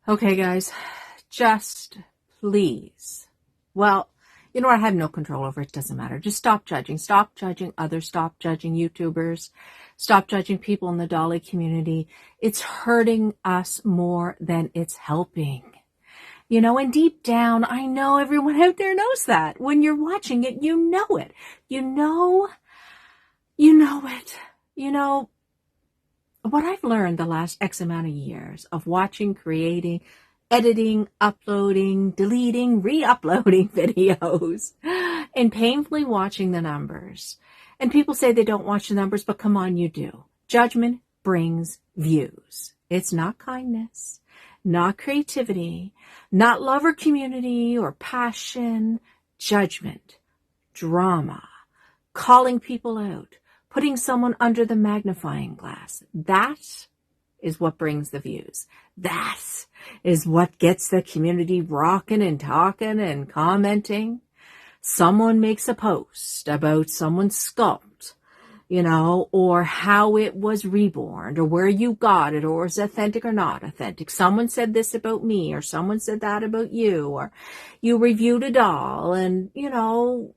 Okay, guys, just please. Well, you know what? I have no control over it. Doesn't matter. Just stop judging. Stop judging others. Stop judging YouTubers. Stop judging people in the Dolly community. It's hurting us more than it's helping. You know, and deep down, I know everyone out there knows that. When you're watching it, you know it. You know it. You know, what I've learned the last X amount of years of watching, creating, editing, uploading, deleting, re-uploading videos, and painfully watching the numbers. And people say they don't watch the numbers, but come on, you do. Judgment brings views. It's not kindness, not creativity, not love or community or passion. Judgment, drama, calling people out, putting someone under the magnifying glass. That is what brings the views. That is what gets the community rocking and talking and commenting. Someone makes a post about someone's sculpt, you know, or how it was reborn, or where you got it, or is authentic or not authentic. Someone said this about me, or someone said that about you, or you reviewed a doll, and, you know,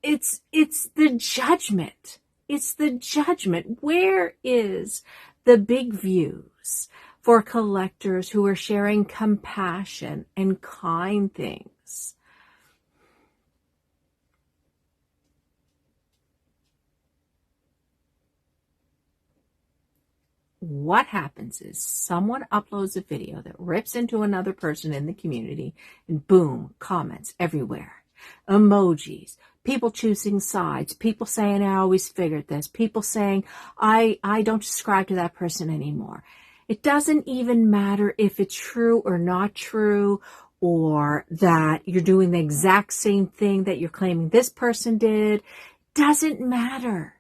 it's the judgment. It's the judgment. Where is the big views for collectors who are sharing compassion and kind things? What happens is someone uploads a video that rips into another person in the community, and boom, comments everywhere. Emojis, people choosing sides, people saying, I always figured this, people saying, I don't subscribe to that person anymore. It doesn't even matter if it's true or not true, or that you're doing the exact same thing that you're claiming this person did. Doesn't matter.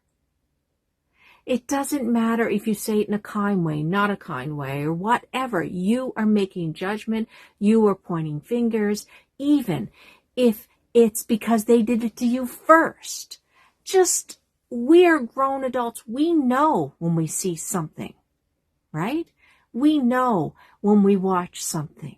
It doesn't matter if you say it in a kind way, not a kind way, or whatever. You are making judgment. You are pointing fingers, even if it's because they did it to you first. Just, we're grown adults. We know when we see something, right? We know when we watch something.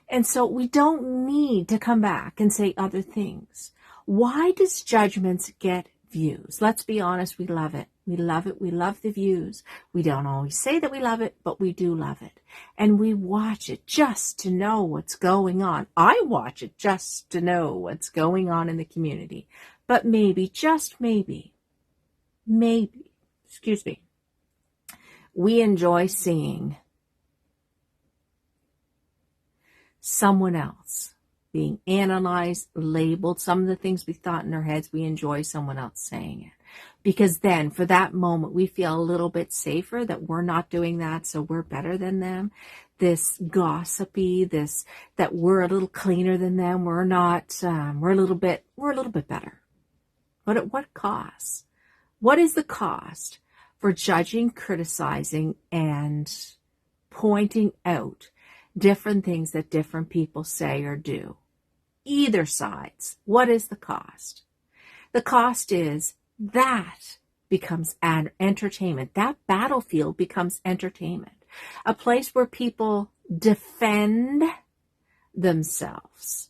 And so we don't need to come back and say other things. Why does judgments get views? Let's be honest, we love it. We love it. We love the views. We don't always say that we love it, but we do love it. And we watch it just to know what's going on. I watch it just to know what's going on in the community. But maybe, just maybe, we enjoy seeing someone else being analyzed, labeled. Some of the things we thought in our heads, we enjoy someone else saying it. Because then for that moment, we feel a little bit safer that we're not doing that, so we're better than them. This gossipy, that we're a little cleaner than them. We're not, we're a little bit better. But at what cost? What is the cost for judging, criticizing, and pointing out different things that different people say or do? Either sides. What is the cost? The cost is that becomes an entertainment. That battlefield becomes entertainment. A place where people defend themselves.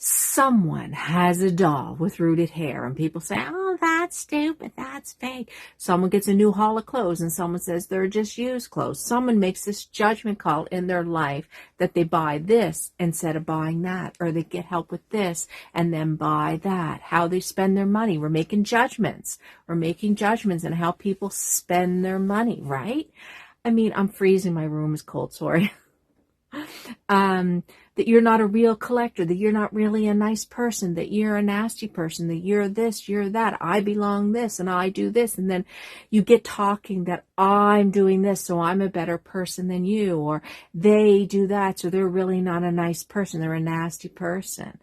Someone has a doll with rooted hair, and people say, oh, that's stupid, that's fake. Someone gets a new haul of clothes, and someone says they're just used clothes. Someone makes this judgment call in their life that they buy this instead of buying that, or they get help with this and then buy that. How they spend their money. We're making judgments. We're making judgments on how people spend their money, right? I mean, I'm freezing. My room is cold, sorry. That you're not a real collector, that you're not really a nice person, that you're a nasty person, that you're this, you're that, I belong this, and I do this, and then you get talking that I'm doing this, so I'm a better person than you, or they do that, so they're really not a nice person, they're a nasty person.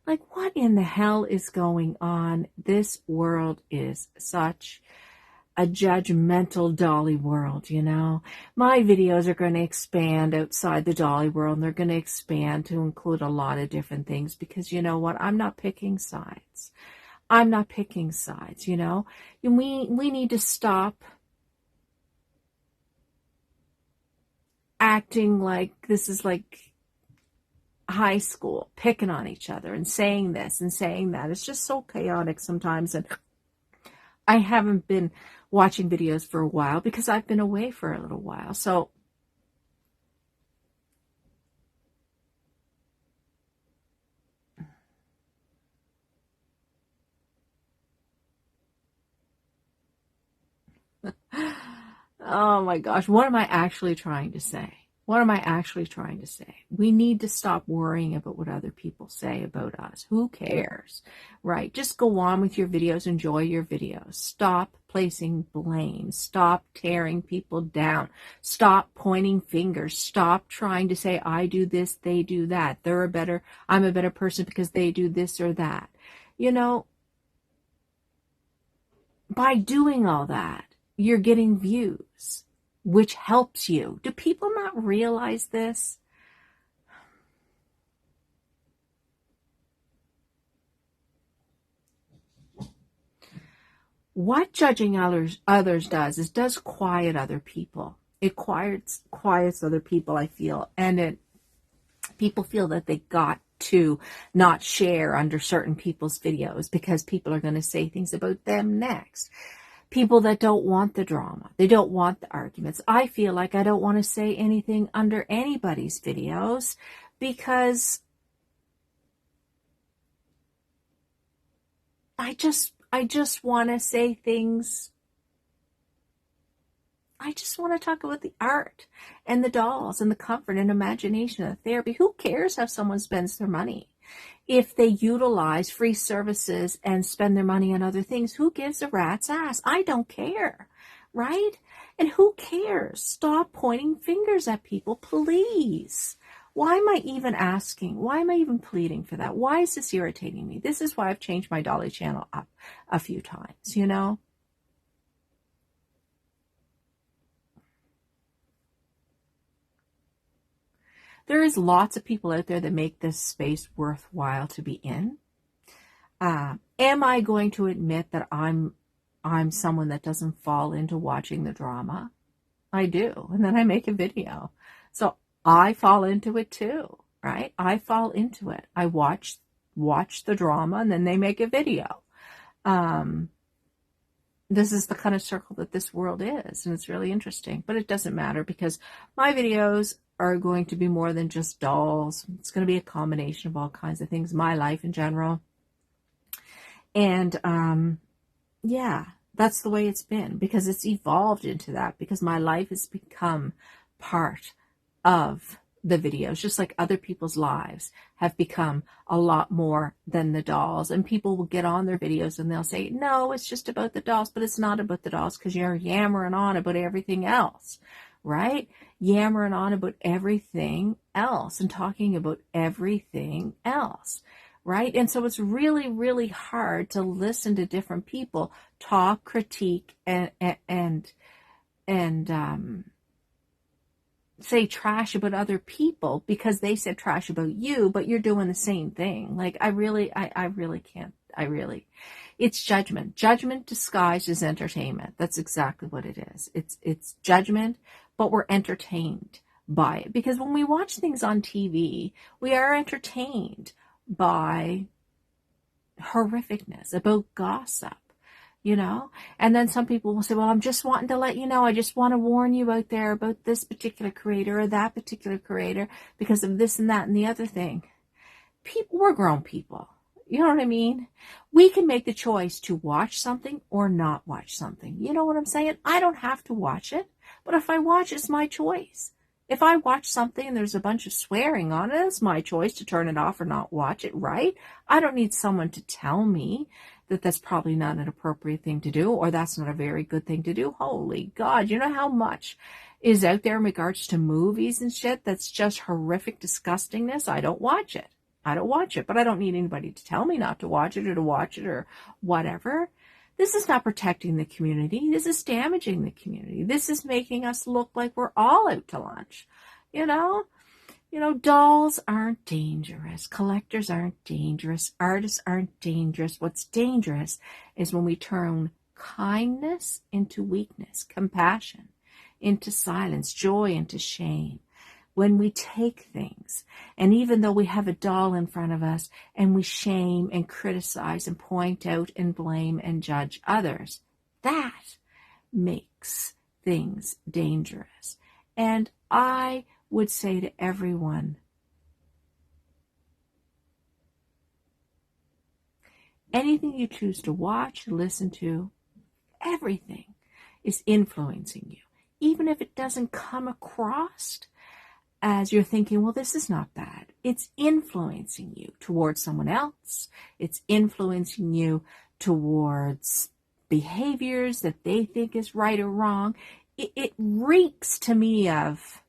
Like, what in the hell is going on? This world is such a judgmental dolly world, you know. My videos are going to expand outside the dolly world, and they're going to expand to include a lot of different things because you know what? I'm not picking sides. I'm not picking sides, you know. And we need to stop acting like this is like high school, picking on each other and saying this and saying that. It's just so chaotic sometimes. And I haven't been watching videos for a while because I've been away for a little while. So oh my gosh, what am I actually trying to say? What am I actually trying to say? We need to stop worrying about what other people say about us. Who cares, right? Just go on with your videos. Enjoy your videos. Stop placing blame. Stop tearing people down. Stop pointing fingers. Stop trying to say, I do this, they do that. I'm a better person because they do this or that. You know, by doing all that, you're getting views, which helps you. Do people not realize this? What judging others does quiet other people. It quiets other people, I feel. And people feel that they got to not share under certain people's videos because people are going to say things about them next. People that don't want the drama. They don't want the arguments. I feel like I don't want to say anything under anybody's videos because I just want to say things. I just want to talk about the art and the dolls and the comfort and imagination and the therapy. Who cares how someone spends their money? If they utilize free services and spend their money on other things, who gives a rat's ass? I don't care, right? And who cares? Stop pointing fingers at people, please. Why am I even asking? Why am I even pleading for that? Why is this irritating me? This is why I've changed my Dolly channel up a few times, you know? There is lots of people out there that make this space worthwhile to be in. Am I going to admit that I'm someone that doesn't fall into watching the drama? I do. And then I make a video. So I fall into it too, right? I fall into it. I watch the drama and then they make a video. This is the kind of circle that this world is, and it's really interesting. But it doesn't matter because my videos are going to be more than just dolls. It's going to be a combination of all kinds of things, my life in general. And yeah, that's the way it's been because it's evolved into that because my life has become part of the videos, just like other people's lives have become a lot more than the dolls. And people will get on their videos and they'll say, no, it's just about the dolls, but it's not about the dolls because you're yammering on about everything else, right? Yammering on about everything else and talking about everything else, right? And so it's really, really hard to listen to different people talk, critique, and say trash about other people because they said trash about you, but you're doing the same thing. Like I really can't. It's judgment disguised as entertainment. That's exactly what it is. It's judgment, but we're entertained by it because when we watch things on TV, we are entertained by horrificness, about gossip, you know? And then some people will say, well, I'm just wanting to let you know, I just want to warn you out there about this particular creator or that particular creator because of this and that and the other thing. We're grown people. You know what I mean? We can make the choice to watch something or not watch something. You know what I'm saying? I don't have to watch it, but if I watch, it's my choice. If I watch something and there's a bunch of swearing on it, it's my choice to turn it off or not watch it, right? I don't need someone to tell me that that's probably not an appropriate thing to do or that's not a very good thing to do. Holy God, you know how much is out there in regards to movies and shit that's just horrific disgustingness? I don't watch it, but I don't need anybody to tell me not to watch it or to watch it or whatever. This is not protecting the community. This is damaging the community. This is making us look like we're all out to lunch. You know, dolls aren't dangerous. Collectors aren't dangerous. Artists aren't dangerous. What's dangerous is when we turn kindness into weakness, compassion into silence, joy into shame. When we take things, and even though we have a doll in front of us, and we shame and criticize and point out and blame and judge others, that makes things dangerous. And I would say to everyone, anything you choose to watch, listen to, everything is influencing you. Even if it doesn't come across as you're thinking, well, this is not bad. It's influencing you towards someone else. It's influencing you towards behaviors that they think is right or wrong. It reeks to me of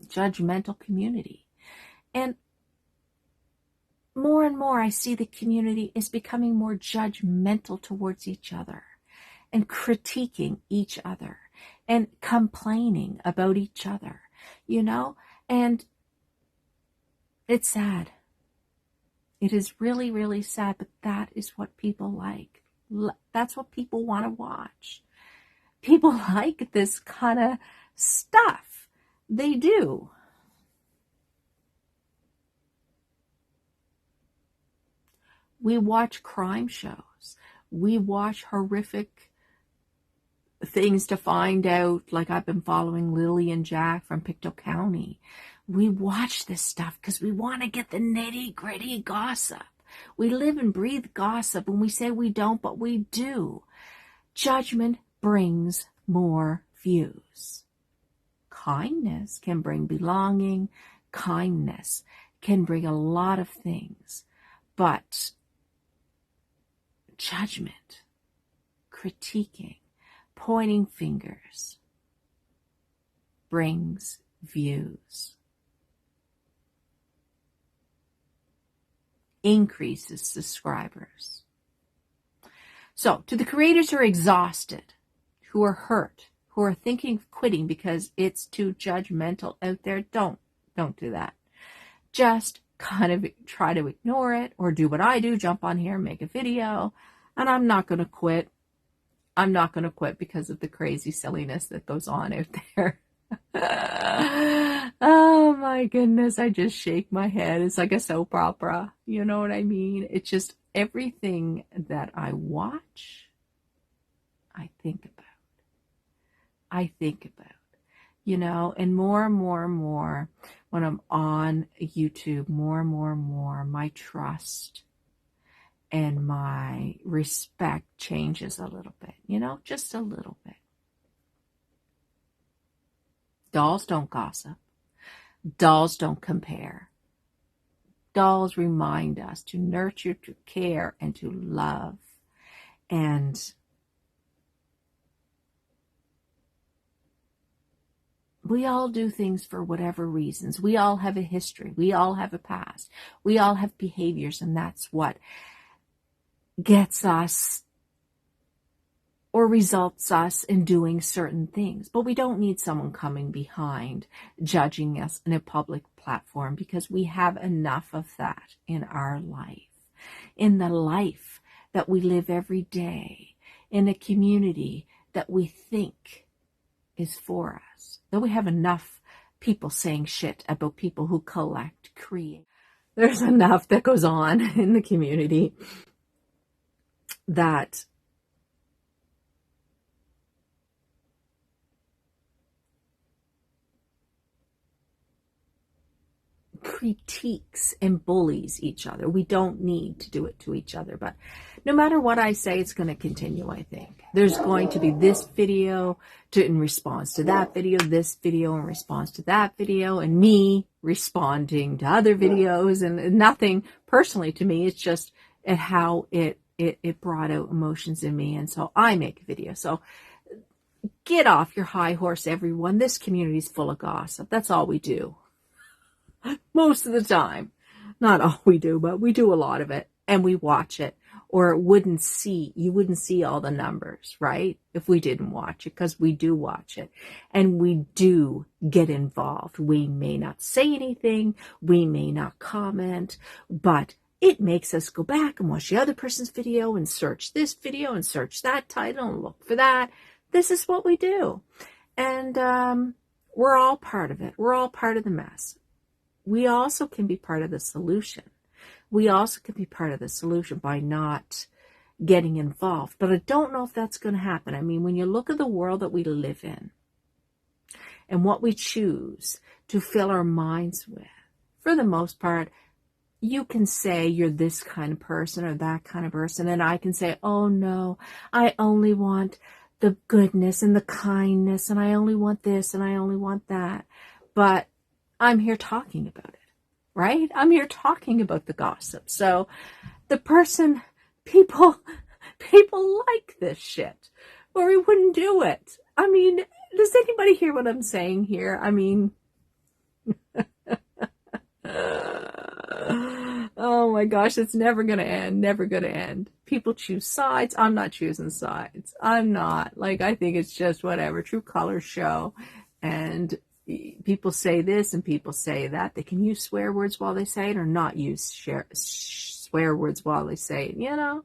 judgmental community. And more I see the community is becoming more judgmental towards each other and critiquing each other and complaining about each other, and it's sad. It is really, really sad, but that is what people like. That's what people want to watch. People like this kind of stuff. They do. We watch crime shows. We watch horrific things to find out, like I've been following Lily and Jack from Pictou County. We watch this stuff because we want to get the nitty-gritty gossip. We live and breathe gossip, and we say we don't, but we do. Judgment brings more views. Kindness can bring belonging. Kindness can bring a lot of things. But judgment, critiquing, pointing fingers brings views, increases subscribers. So to the creators who are exhausted, who are hurt, who are thinking of quitting because it's too judgmental out there, don't do that. Just kind of try to ignore it, or do what I do, jump on here, make a video, and I'm not going to quit. I'm not going to quit because of the crazy silliness that goes on out there. Oh my goodness, I just shake my head. It's like a soap opera. You know what I mean? It's just everything that I watch, I think about. And more and more when I'm on YouTube, more and more, my trust and my respect changes a little bit, just a little bit. Dolls don't gossip. Dolls don't compare. Dolls remind us to nurture, to care, and to love. And we all do things for whatever reasons. We all have a history. We all have a past. We all have behaviors, and that's what gets us or results us in doing certain things. But we don't need someone coming behind judging us in a public platform, because we have enough of that in our life, in the life that we live every day, in a community that we think is for us. Though we have enough people saying shit about people who collect, create. There's enough that goes on in the community that critiques and bullies each other. We don't need to do it to each other, but no matter what I say, it's going to continue. I think there's going to be this video in response to that video, this video in response to that video, and me responding to other videos, and nothing personally to me. It's just how it brought out emotions in me, and so I make a video. So get off your high horse, everyone. This community is full of gossip. That's all we do most of the time. Not all we do, but we do a lot of it, and we watch it. Or you wouldn't see all the numbers, right? If we didn't watch it, because we do watch it and we do get involved. We may not say anything, we may not comment, but it makes us go back and watch the other person's video and search this video and search that title and look for that. This is what we do. And we're all part of it. We're all part of the mess. We also can be part of the solution. We also can be part of the solution by not getting involved. But I don't know if that's going to happen. I mean, when you look at the world that we live in and what we choose to fill our minds with, for the most part, you can say you're this kind of person or that kind of person. And I can say, oh no, I only want the goodness and the kindness. And I only want this and I only want that. But I'm here talking about it. Right? I'm here talking about the gossip. So people like this shit, or we wouldn't do it. I mean, does anybody hear what I'm saying here? I mean, oh my gosh, it's never going to end. Never going to end. People choose sides. I'm not choosing sides. I'm not. Like, I think it's just whatever. True colors show. And people say this and people say that. They can use swear words while they say it or not use swear words while they say it. You know,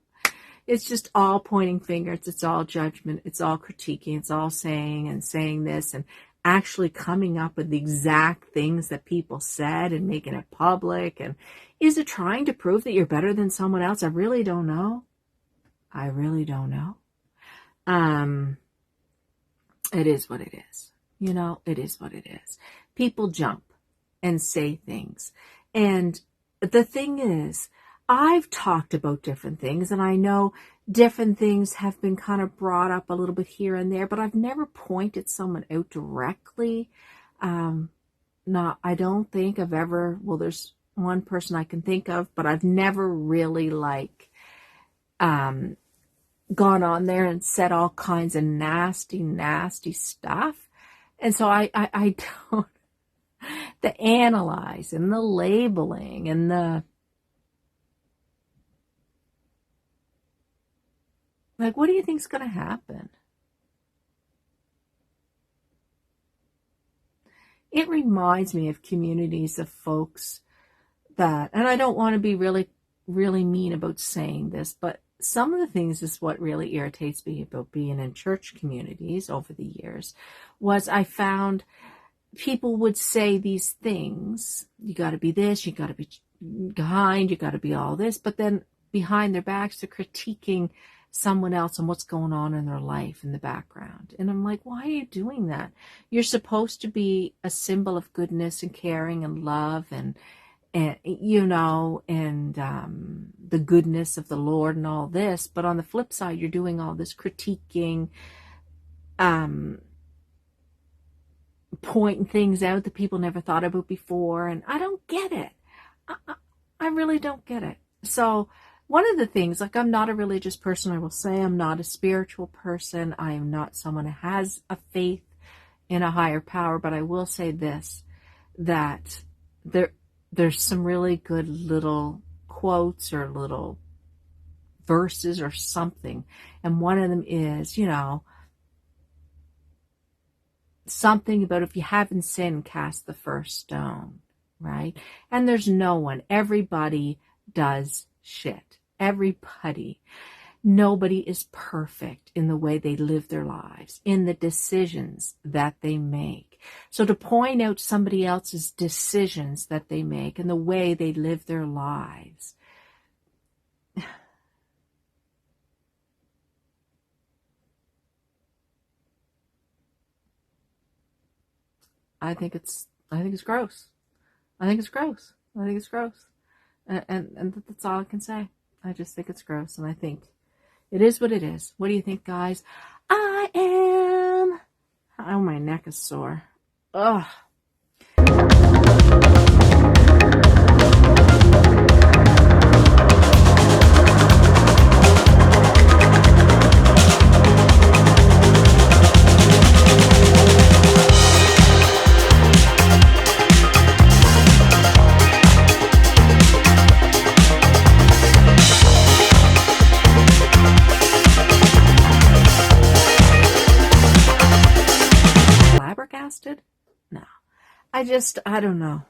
it's just all pointing fingers. It's all judgment. It's all critiquing. It's all saying and saying this and actually coming up with the exact things that people said and making it public. And is it trying to prove that you're better than someone else? I really don't know. I really don't know. It is what it is. You know, it is what it is. People jump and say things. And the thing is, I've talked about different things, and I know different things have been kind of brought up a little bit here and there, but I've never pointed someone out directly. I don't think I've ever, well, there's one person I can think of, but I've never really gone on there and said all kinds of nasty stuff. And so I don't, the analyze and the labeling and the, like, what do you think's going to happen? It reminds me of communities of folks that, and I don't want to be really, really mean about saying this, but some of the things is what really irritates me about being in church communities over the years was I found people would say these things. You got to be this, you got to be kind, you got to be all this. But then behind their backs, they're critiquing someone else and what's going on in their life in the background. And I'm like, why are you doing that? You're supposed to be a symbol of goodness and caring and love and you know, and the goodness of the Lord and all this. But on the flip side, you're doing all this critiquing, pointing things out that people never thought about before. And I don't get it. I really don't get it. So one of the things, like, I'm not a religious person. I will say I'm not a spiritual person. I am not someone who has a faith in a higher power. But I will say this, that there's some really good little quotes or little verses or something. And one of them is, you know, something about if you haven't sinned, cast the first stone, right? And there's no one. Everybody does shit. Everybody. Nobody is perfect in the way they live their lives, in the decisions that they make. So to point out somebody else's decisions that they make and the way they live their lives, I think it's gross. I think it's gross. I think it's gross. And that's all I can say. I just think it's gross. And I think it is what it is. What do you think, guys? Oh, my neck is sore. Ugh. I don't know.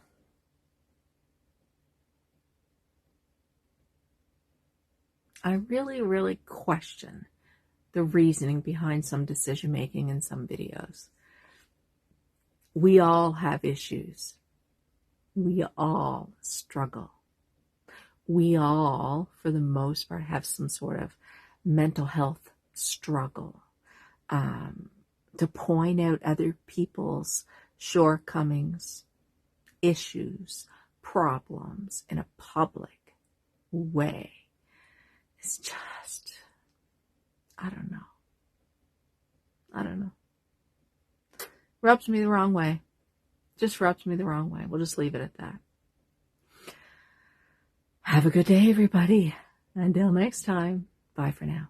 I really, really question the reasoning behind some decision making in some videos. We all have issues. We all struggle. We all, for the most part, have some sort of mental health struggle. To point out other people's shortcomings, issues, problems in a public way is just, I don't know. Rubs me the wrong way. Just rubs me the wrong way. We'll just leave it at that. Have a good day, everybody. Until next time, bye for now.